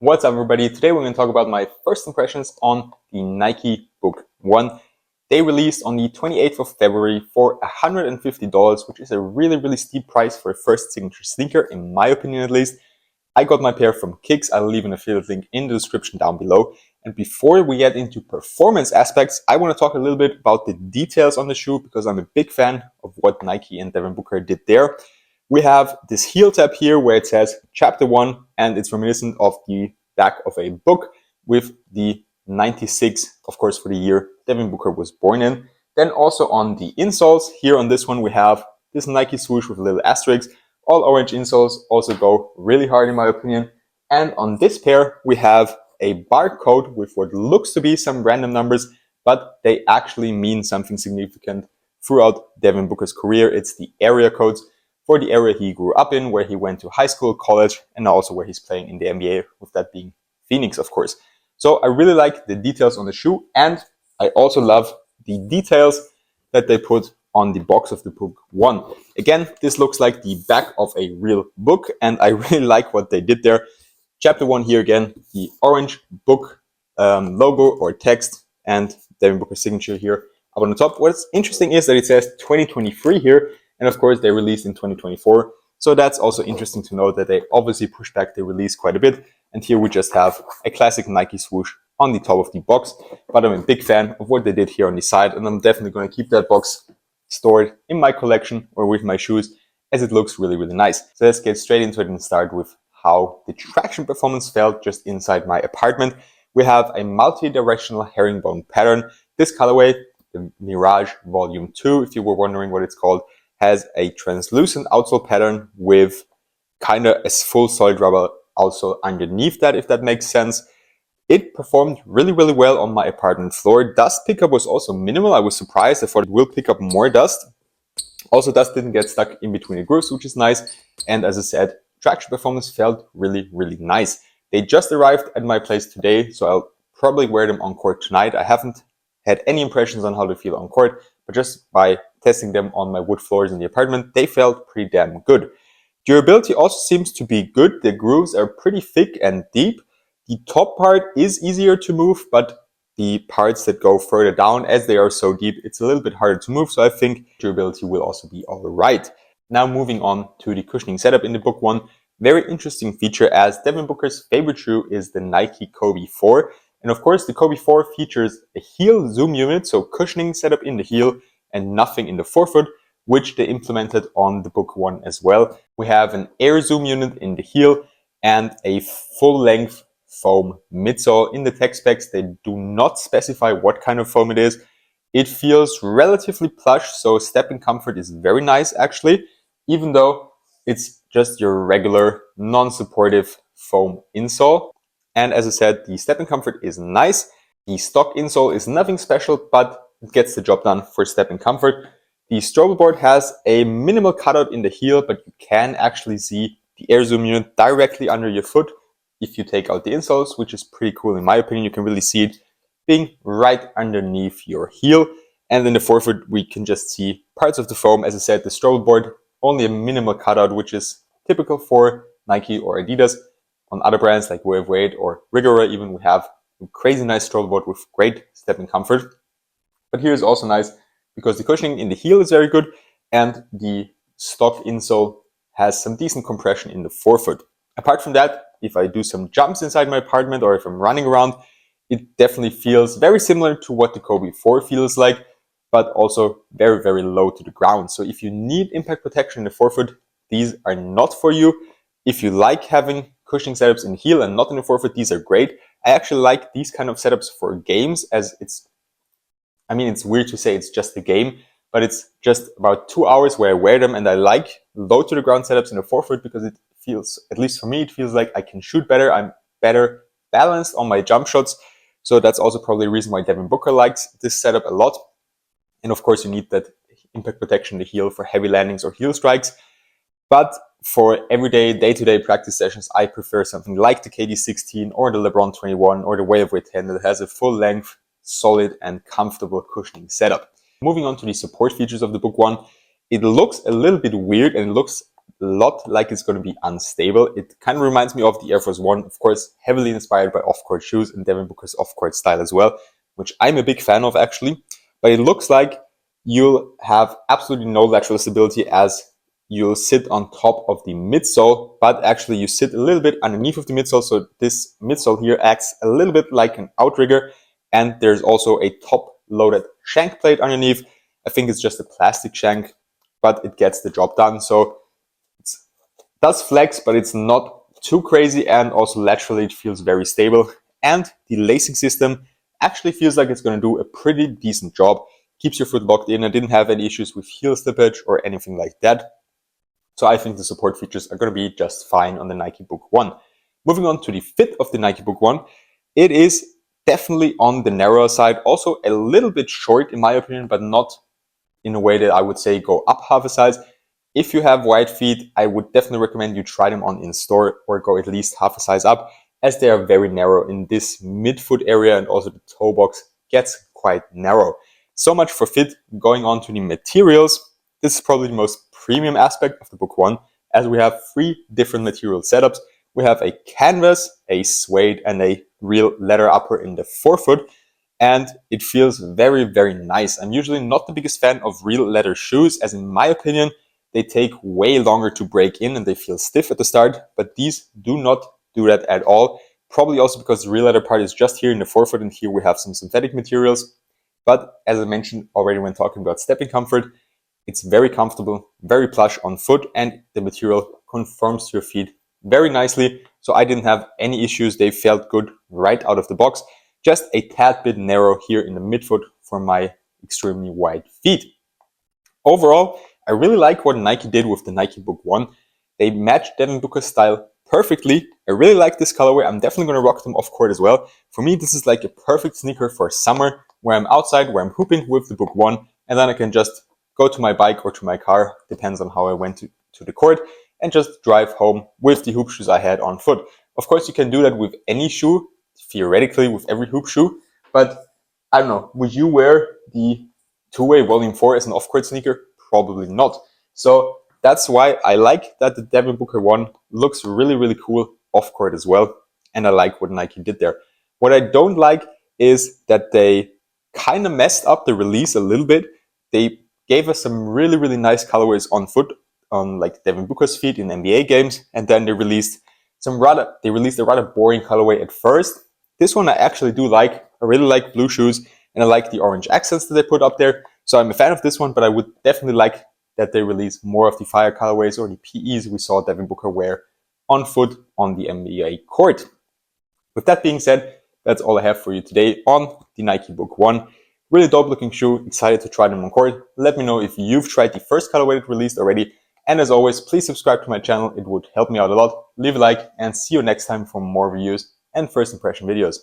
What's up, everybody? Today we're going to talk about my first impressions on the Nike Book 1. They released on the 28th of February for $150, which is a really steep price for a first signature sneaker, in my opinion at least. I got my pair from Kicks. I'll leave an affiliate link in the description down below. And before we get into performance aspects, I want to talk a little bit about the details on the shoe because I'm a big fan of what Nike and Devin Booker did there. We have this heel tab here where it says Chapter 1, and it's reminiscent of the back of a book with the 96, of course, for the year Devin Booker was born in. Then also on the insoles, here on this one we have this Nike swoosh with a little asterisk. All orange insoles also go really hard in my opinion. And on this pair we have a barcode with what looks to be some random numbers, but they actually mean something significant throughout Devin Booker's career. It's the area codes for the area he grew up in, where he went to high school, college, and also where he's playing in the NBA, with that being Phoenix, of course. So I really like the details on the shoe, and I also love the details that they put on the box of the Book 1. Again, this looks like the back of a real book, and I really like what they did there. Chapter 1 here again, the orange book logo or text, and Devin Booker's signature here up on the top. What's interesting is that it says 2023 here, and of course they released in 2024. So that's also interesting to know that they obviously pushed back the release quite a bit. And here we just have a classic Nike swoosh on the top of the box. But I'm a big fan of what they did here on the side, and I'm definitely going to keep that box stored in my collection or with my shoes, as it looks really nice. So let's get straight into it and start with how the traction performance felt just inside my apartment. We have a multi-directional herringbone pattern. This colorway, the Mirage Volume 2, if you were wondering what it's called, has a translucent outsole pattern with kind of a full solid rubber outsole underneath that, if that makes sense. It performed really well on my apartment floor. Dust pickup was also minimal. I was surprised. I thought it will pick up more dust. Also, dust didn't get stuck in between the grooves, which is nice. And as I said, traction performance felt really nice. They just arrived at my place today, so I'll probably wear them on court tonight. I haven't had any impressions on how they feel on court, but just by testing them on my wood floors in the apartment, they felt pretty damn good. Durability also seems to be good. The grooves are pretty thick and deep. The top part is easier to move, but the parts that go further down, as they are so deep, it's a little bit harder to move. So I think durability will also be all right. Now moving on to the cushioning setup in the Book 1. Very interesting feature, as Devin Booker's favorite shoe is the Nike Kobe 4. And of course, the Kobe 4 features a heel zoom unit, so cushioning setup in the heel and nothing in the forefoot, which they implemented on the Book 1 as well. We have an air zoom unit in the heel and a full-length foam midsole. In the tech specs, they do not specify what kind of foam it is. It feels relatively plush, so stepping comfort is very nice actually, even though it's just your regular non-supportive foam insole. And as I said, the stepping comfort is nice. The stock insole is nothing special, but it gets the job done for stepping comfort. The Strobel board has a minimal cutout in the heel, but you can actually see the air zoom unit directly under your foot if you take out the insoles, which is pretty cool in my opinion. You can really see it being right underneath your heel. And in the forefoot, we can just see parts of the foam. As I said, the Strobel board, only a minimal cutout, which is typical for Nike or Adidas. On other brands like Way of Wade or Rigora even, we have a crazy nice Strobel board with great stepping comfort. But here is also nice because the cushioning in the heel is very good and the stock insole has some decent compression in the forefoot. Apart from that, if I do some jumps inside my apartment or if I'm running around, it definitely feels very similar to what the Kobe 4 feels like, but also very low to the ground. So if you need impact protection in the forefoot, these are not for you. If you like having cushioning setups in the heel and not in the forefoot, these are great. I actually like these kind of setups for games, as it's weird to say it's just a game, but it's just about 2 hours where I wear them, and I like low to the ground setups in the forefoot because it feels, at least for me, it feels like I can shoot better. I'm better balanced on my jump shots. So that's also probably a reason why Devin Booker likes this setup a lot. And of course, you need that impact protection in the heel for heavy landings or heel strikes. But for everyday, day-to-day practice sessions, I prefer something like the KD16 or the LeBron 21 or the Way of Wade 10 that has a full-length, solid and comfortable cushioning setup. Moving on to the support features of the Book 1, it looks a little bit weird and it looks lot like it's going to be unstable. It kind of reminds me of the Air Force One, of course, heavily inspired by off-court shoes and Devin Booker's off-court style as well, which I'm a big fan of actually. But it looks like you'll have absolutely no lateral stability as you'll sit on top of the midsole, but actually you sit a little bit underneath of the midsole. So this midsole here acts a little bit like an outrigger, and there's also a top-loaded shank plate underneath. I think it's just a plastic shank, but it gets the job done. So it does flex, but it's not too crazy, and also laterally it feels very stable. And the lacing system actually feels like it's going to do a pretty decent job. Keeps your foot locked in. I didn't have any issues with heel slippage or anything like that. So I think the support features are going to be just fine on the Nike Book One. Moving on to the fit of the Nike Book One, it is definitely on the narrower side, also a little bit short in my opinion, but not in a way that I would say go up half a size. If you have wide feet, I would definitely recommend you try them on in store or go at least half a size up, as they are very narrow in this midfoot area, and also the toe box gets quite narrow. So much for fit. Going on to the materials, this is probably the most premium aspect of the Book One, as we have 3 different material setups. We have a canvas, a suede, and a real leather upper in the forefoot, and it feels very, very nice. I'm usually not the biggest fan of real leather shoes, as in my opinion, they take way longer to break in and they feel stiff at the start, but these do not do that at all. Probably also because the real leather part is just here in the forefoot, and here we have some synthetic materials. But as I mentioned already when talking about stepping comfort, it's very comfortable, very plush on foot, and the material conforms to your feet very nicely. So I didn't have any issues. They felt good right out of the box. Just a tad bit narrow here in the midfoot for my extremely wide feet. Overall, I really like what Nike did with the Nike Book One. They match Devin Booker's style perfectly. I really like this colorway. I'm definitely going to rock them off court as well. For me, this is like a perfect sneaker for summer, where I'm outside, where I'm hooping with the Book One, and then I can just go to my bike or to my car, depends on how I went to the court, and just drive home with the hoop shoes I had on foot. Of course, you can do that with any shoe, theoretically with every hoop shoe, but I don't know, would you wear the two-way Volume 4 as an off-court sneaker? Probably not. So that's why I like that the Devin Booker One looks really, really cool off-court as well, and I like what Nike did there. What I don't like is that they kind of messed up the release a little bit. They gave us some really, really nice colorways on foot, on like Devin Booker's feet in NBA games, and then they released a rather boring colorway at first. This one I actually do like. I really like blue shoes, and I like the orange accents that they put up there. So I'm a fan of this one, but I would definitely like that they release more of the fire colorways or the PEs we saw Devin Booker wear on foot on the NBA court. With that being said, that's all I have for you today on the Nike Book One. Really dope looking shoe, excited to try them on court. Let me know if you've tried the first colorway that released already. And as always, please subscribe to my channel, it would help me out a lot. Leave a like, and see you next time for more reviews and first impression videos.